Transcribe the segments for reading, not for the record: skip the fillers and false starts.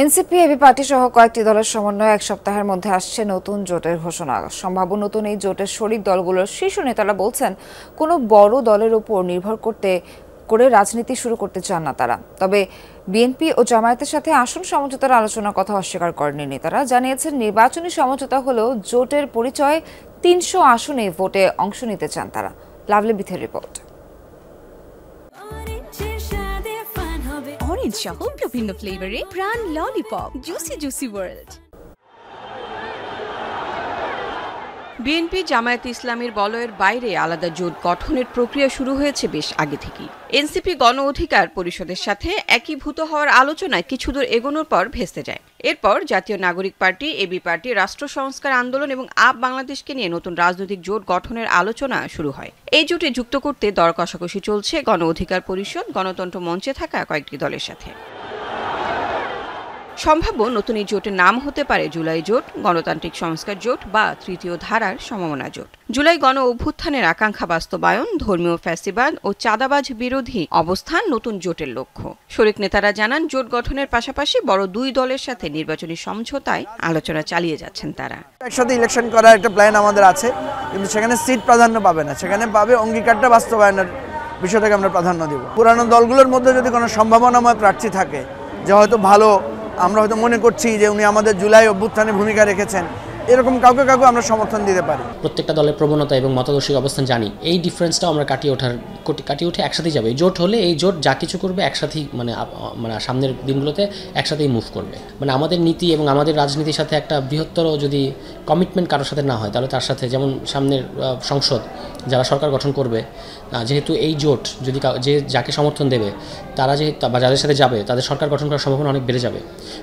NCP AB party সহ কয়েকটি দলের সমন্বয়ে এক সপ্তাহের মধ্যে আসছে নতুন জোটের ঘোষণা। সম্ভাব্য নতুন এই জোটের শরিক দলগুলোর শীর্ষ নেতারা বলছেন, কোনো বড় দলের উপর নির্ভর করে রাজনীতি শুরু করতে চান না তারা। তবে বিএনপি ও জামায়াতের সাথে আসন সমঝোতার আলোচনার কথা অস্বীকার করেননি নেতারা। জানিয়েছেন, নির্বাচনী সমঝোতা হলেও জোটের পরিচয় ৩০০ আসনে ভোটে অংশ নিতে চান তারা। Lovely বিথের report. অরেঞ্জ সহ বিভিন্ন ফ্লেভারে Pran lollipop, juicy juicy world. BNP জামায়াতে ইসলামীর বলয়ের বাইরে আলাদা জোট গঠনের প্রক্রিয়া শুরু হয়েছে বেশ আগে থেকেই। এনসিপি গণ অধিকার পরিষদের সাথে একীভূত হওয়ার আলোচনায় কিছুদূর এগোনোর পর ভেস্তে যায়। এরপর জাতীয় নাগরিক পার্টি, এবি পার্টি, রাষ্ট্র সংস্কার আন্দোলন এবং আপ বাংলাদেশকে নিয়ে নতুন রাজনৈতিক জোট গঠনের আলোচনা শুরু হয়। এই জোটে যুক্ত করতে দর কষাকষি চলছে গণ অধিকার পরিষদ, গণতন্ত্র মঞ্চে থাকা কয়েকটি দলের সাথে। সম্ভাব্য নতুন এই জোটের নাম হতে পারে জুলাই জোট, গণতান্ত্রিক সংস্কার জোট বা তৃতীয় ধারার সমমনা জোট। জুলাই গণ অভ্যুত্থানের আকাঙ্ক্ষা বাস্তবায়ন, ধর্মীয় ফ্যাসিবাদ ও চাঁদাবাজ বিরোধী অবস্থান নতুন জোটের লক্ষ্য। শরিক নেতারা জানান, জোট গঠনের পাশাপাশি বড় দুই দলের সাথে নির্বাচনী সমঝোতায় আলোচনা চালিয়ে যাচ্ছেন তারা। একসাথে ইলেকশন করার একটা প্ল্যান আমাদের আছে, কিন্তু সেখানে সিট প্রাধান্য পাবে না, সেখানে পাবে অঙ্গীকারটা বাস্তবায়নের বিষয়টাকে আমরা প্রাধান্য দেব। পুরানো দলগুলোর মধ্যে যদি কোনো সম্ভাবনাময় প্রার্থী থাকে যে হয়তো ভালো, আমরা হয়তো মনে করছি যে উনি আমাদের জুলাই অভ্যুত্থানে ভূমিকা রেখেছেন, এরকম কাউকে আমরা সমর্থন দিতে পারি। প্রত্যেকটা দলের প্রবণতা এবং মতাদর্শিক অবস্থান জানি, এই ডিফারেন্সটাও আমরা কাটিয়ে উঠে একসাথেই যাবে। জোট হলে এই জোট যা কিছু করবে একসাথেই মানে সামনের দিনগুলোতে একসাথেই মুভ করবে। মানে আমাদের নীতি এবং আমাদের রাজনীতির সাথে একটা বৃহত্তর যদি কমিটমেন্ট কারোর সাথে না হয়, তাহলে তার সাথে যেমন সামনের সংসদ যারা সরকার গঠন করবে, যেহেতু এই জোট যদি যাকে সমর্থন দেবে তারা বা যাদের সাথে যাবে তাদের সরকার গঠন করার সম্ভাবনা অনেক বেড়ে যাবে।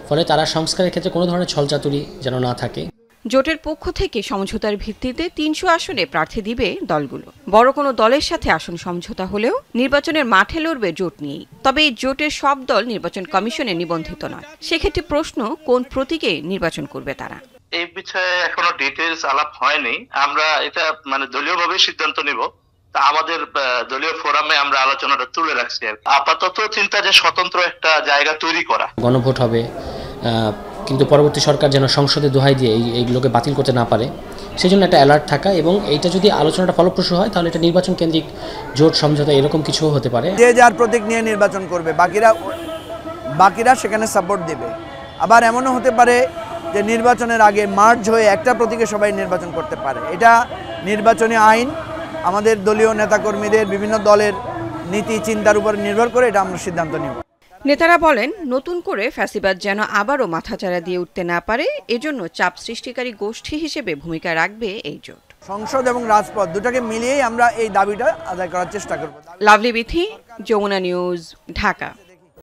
ফলে তারা সংস্কারের ক্ষেত্রে কোনো ধরনের ছলচাতুরি যেন না থাকে। জোটের পক্ষ থেকে সমঝোতার ভিত্তিতে ৩০০ আসনে প্রার্থী দিবে দলগুলো। বড় কোনো দলের সাথে আসন সমঝোতা হলেও নির্বাচনের মাঠে লড়বে জোট নিয়েই। তবে এই জোটের সব দল নির্বাচন কমিশনে নিবন্ধিত নয়। সেক্ষেত্রে প্রশ্ন, কোন প্রতীকে নির্বাচন করবে তারা? এই বিষয়ে এখনো ডিটেইলস আলাপ হয়নি। আমরা এটা দলীয়ভাবে সিদ্ধান্ত নিব। আমাদের দলীয় ফোরামে আমরা আলোচনাটা তুলে রাখছি। আপাতত চিন্তা যে স্বতন্ত্র একটা জায়গা তৈরি করা। গণভোট হবে, কিন্তু পরবর্তী সরকার যেন সংসদে দোহাই দিয়ে এইগুলোকে বাতিল করতে না পারে, সেই জন্য একটা অ্যালার্ট থাকা। এবং এইটা যদি আলোচনাটা ফলপ্রসূ হয় তাহলে এটা নির্বাচন কেন্দ্রিক জোট সমঝোতা এরকম কিছু হতে পারে। যে যার প্রতীক নিয়ে নির্বাচন করবে, বাকিরা সেখানে সাপোর্ট দেবে। আবার এমনও হতে পারে যে নির্বাচনের আগে মার্জ হয়ে একটা প্রতীকে সবাই নির্বাচন করতে পারে। এটা নির্বাচনী আইন, আমাদের দলীয় নেতাকর্মীদের বিভিন্ন দলের নীতি চিন্তার উপর নির্ভর করে এটা আমরা সিদ্ধান্ত নেব। নেতারা বলেন, নতুন করে ফ্যাসিবাদ যেন আবারও মাথাচাড়া দিয়ে উঠতে না পারে, এজন্য চাপ সৃষ্টিকারী গোষ্ঠী হিসেবে ভূমিকা রাখবে এই জোট। সংসদ এবং রাজপথ দুটাকে মিলিয়েই আমরা এই দাবিটা আদায় করার চেষ্টা করব। লাভলি বিথি, যমুনা নিউজ, ঢাকা।